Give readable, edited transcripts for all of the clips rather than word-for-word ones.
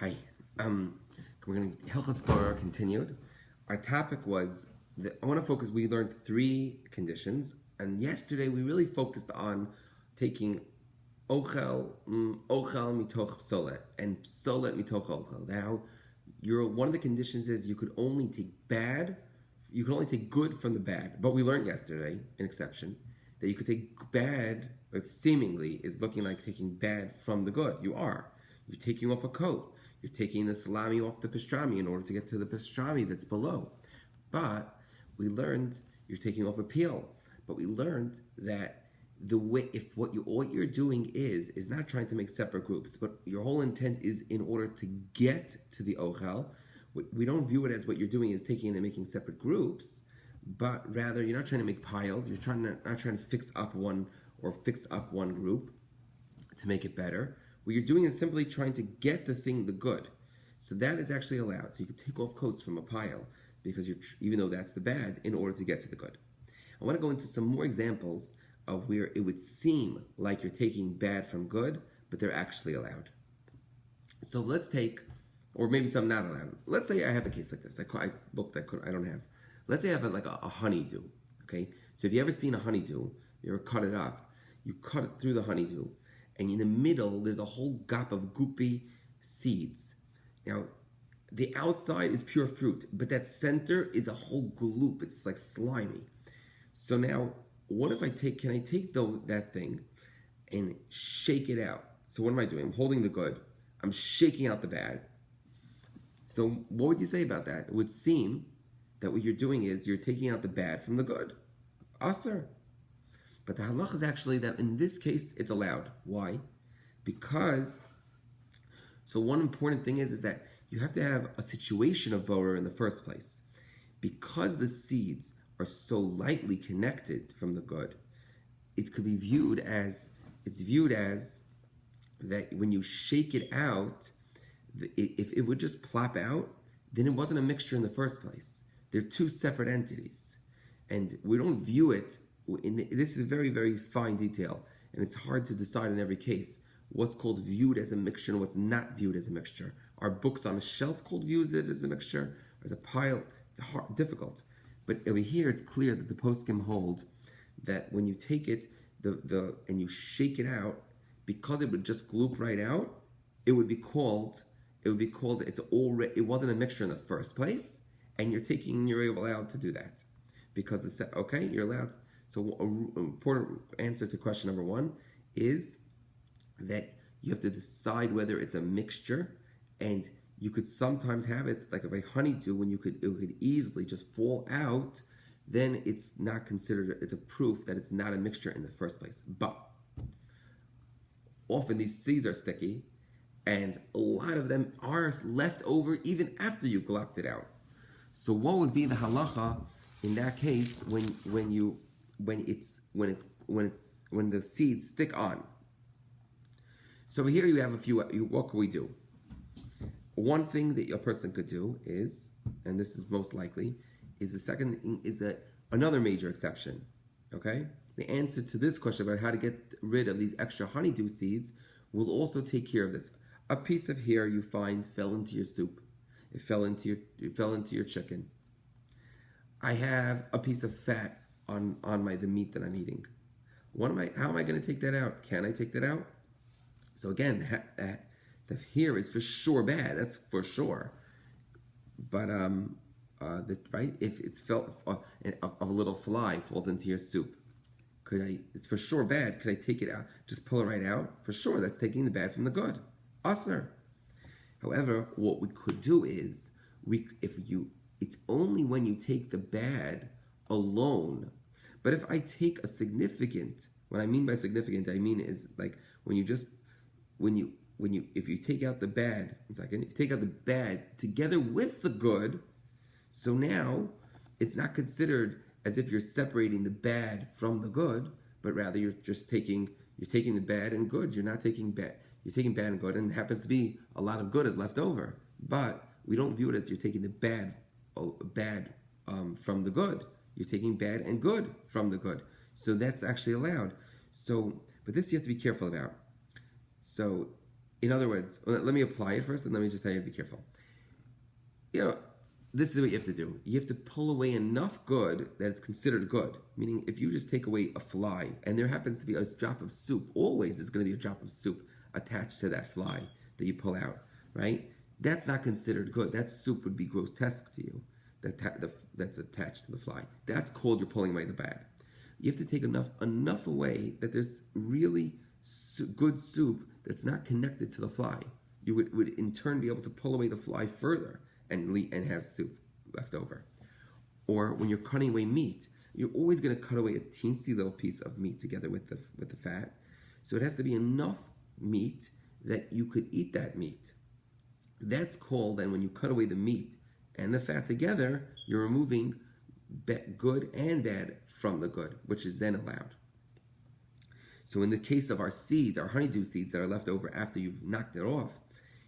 Hi. We're going to Hilchos Borer continued. Our topic was I want to focus. We learned 3 conditions, and yesterday we really focused on taking ochel mitoch psolet and psolet mitoch ochel. Now, one of the conditions is you could only take good from the bad. But we learned yesterday an exception that you could take bad, but seemingly is looking like taking bad from the good. You're taking off a coat. You're taking the salami off the pastrami in order to get to the pastrami that's below. But we learned you're taking off a peel. But we learned that what you're doing is not trying to make separate groups, but your whole intent is in order to get to the ochel. We don't view it as what you're doing is taking it and making separate groups, but rather you're not trying to make piles. You're not trying to fix up one group to make it better. What you're doing is simply trying to get the good. So that is actually allowed. So you can take off coats from a pile because even though that's the bad, in order to get to the good. I want to go into some more examples of where it would seem like you're taking bad from good, but they're actually allowed. So let's take, or maybe some not allowed. Let's say I have a case like this. I don't have. Let's say I have a honeydew. Okay, so if you ever seen a honeydew, you ever cut it up, you cut it through the honeydew, and in the middle there's a whole gap of goopy seeds. Now, the outside is pure fruit, but that center is a whole gloop. It's like slimy. So now, can I take that thing and shake it out? So what am I doing? I'm holding the good. I'm shaking out the bad. So what would you say about that? It would seem that what you're doing is you're taking out the bad from the good. Asr. But the halach is actually that in this case, it's allowed. Why? Because, so one important thing is that you have to have a situation of borer in the first place. Because the seeds are so lightly connected from the good, it could be viewed as that when you shake it out, if it would just plop out, then it wasn't a mixture in the first place. They're 2 separate entities. And we don't view it, this is a very, very fine detail, and it's hard to decide in every case what's called viewed as a mixture and what's not viewed as a mixture. Are books on a shelf called viewed as a mixture? Or as a pile? Difficult. But over here, it's clear that the poskim hold that when you take it and you shake it out, because it would just gloop right out, it would be called it wasn't a mixture in the first place, and you're allowed to do that because you're allowed. So an important answer to question number 1 is that you have to decide whether it's a mixture, and you could sometimes have it like a honeydew when it could easily just fall out. Then it's not considered. It's a proof that it's not a mixture in the first place. But often these seeds are sticky, and a lot of them are left over even after you glopped it out. So what would be the halacha in that case when the seeds stick on? So here you have a few. What can we do? One thing that a person could do is, and this is most likely, another major exception. Okay, the answer to this question about how to get rid of these extra honeydew seeds will also take care of this. A piece of hair you find fell into your soup. It fell into your chicken. I have a piece of fat on the meat that I'm eating. How am I going to take that out? Can I take that out? So again, the hair is for sure bad. That's for sure. But if it's felt a little fly falls into your soup, it's for sure bad. Could I take it out? Just pull it right out? For sure, that's taking the bad from the good. Asr. However, what we could do is it's only when you take the bad alone. But if I take a significant, what I mean by significant, is like if you take out the bad, if you take out the bad together with the good, so now it's not considered as if you're separating the bad from the good, but rather you're taking the bad and good. You're not taking bad. You're taking bad and good, and it happens to be a lot of good is left over. But we don't view it as you're taking the bad from the good. You're taking bad and good from the good. So that's actually allowed. So, but this you have to be careful about. So In other words, let me apply it first and let me just tell you to be careful. This is what you have to do. You have to pull away enough good that it's considered good. Meaning, if you just take away a fly and there happens to be a drop of soup, always there's going to be a drop of soup attached to that fly that you pull out, right? That's not considered good. That soup would be grotesque to you. That's attached to the fly. That's called you're pulling away the bad. You have to take enough away that there's really good soup that's not connected to the fly. You would in turn be able to pull away the fly further and have soup left over. Or when you're cutting away meat, you're always going to cut away a teensy little piece of meat together with the fat. So it has to be enough meat that you could eat that meat. That's called, then when you cut away the meat and the fat together, you're removing good and bad from the good, which is then allowed. So in the case of our seeds, our honeydew seeds that are left over after you've knocked it off,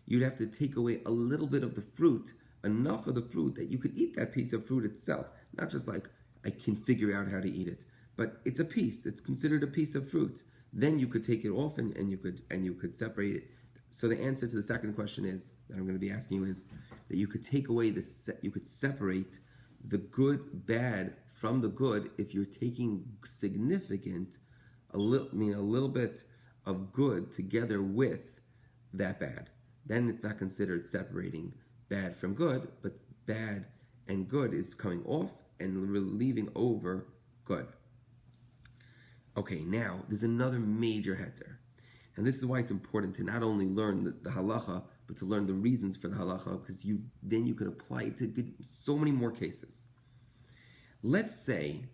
you'd have to take away a little bit of the fruit, enough of the fruit that you could eat that piece of fruit itself. Not just like, I can figure out how to eat it, but it's a piece. It's considered a piece of fruit. Then you could take it off and you could separate it. So the answer to the second question is, that I'm going to be asking you, is that you could take away you could separate the good, bad from the good if you're taking a little bit of good together with that bad. Then it's not considered separating bad from good, but bad and good is coming off and leaving over good. Okay, now there's another major heter. And this is why it's important to not only learn the halacha, but to learn the reasons for the halacha, because then you could apply it to so many more cases. Let's say,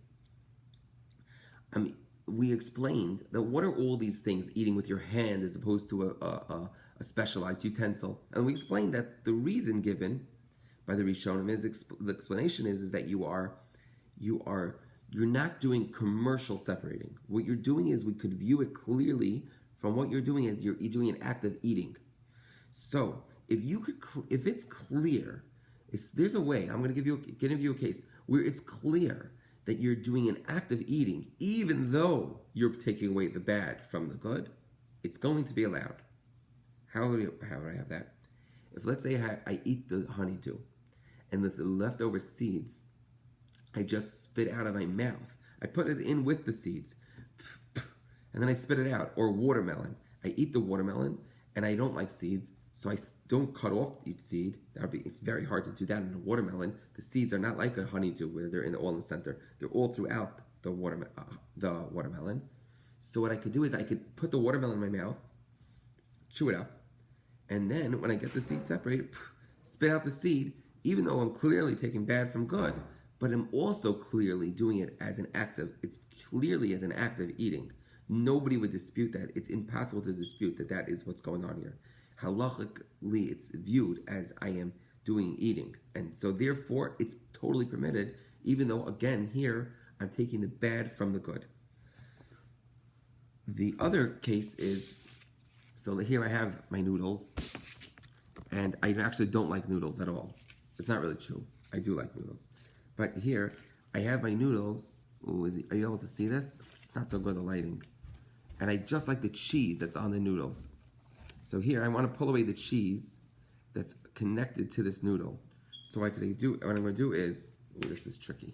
we explained that what are all these things, eating with your hand as opposed to a specialized utensil, and we explained that the reason given by the Rishonim is the explanation is that you're not doing commercial separating. What you're doing is, we could view it clearly from what you're doing is you're doing an act of eating. So if it's clear, there's a way. I'm going to give you a case where it's clear that you're doing an act of eating, even though you're taking away the bad from the good. It's going to be allowed. How would I have that? If, let's say, I eat the honeydew, and the leftover seeds, I just spit out of my mouth. I put it in with the seeds, and then I spit it out. Or watermelon. I eat the watermelon, and I don't like seeds, so I don't cut off each seed. It's very hard to do that in a watermelon. The seeds are not like a honeydew where they're all in the center. They're all throughout the watermelon. So what I could do is I could put the watermelon in my mouth, chew it up, and then when I get the seed separated, spit out the seed, even though I'm clearly taking bad from good, but I'm also clearly doing it as an act of eating. Nobody would dispute that. It's impossible to dispute that is what's going on here. Halachically, it's viewed as I am doing eating. And so therefore, it's totally permitted, even though, again, here, I'm taking the bad from the good. The other case is, so here I have my noodles, and I actually don't like noodles at all. It's not really true. I do like noodles. But here, I have my noodles. Ooh, are you able to see this? It's not so good, the lighting. And I just like the cheese that's on the noodles. So here, I want to pull away the cheese that's connected to this noodle. So what I'm going to do is, this is tricky.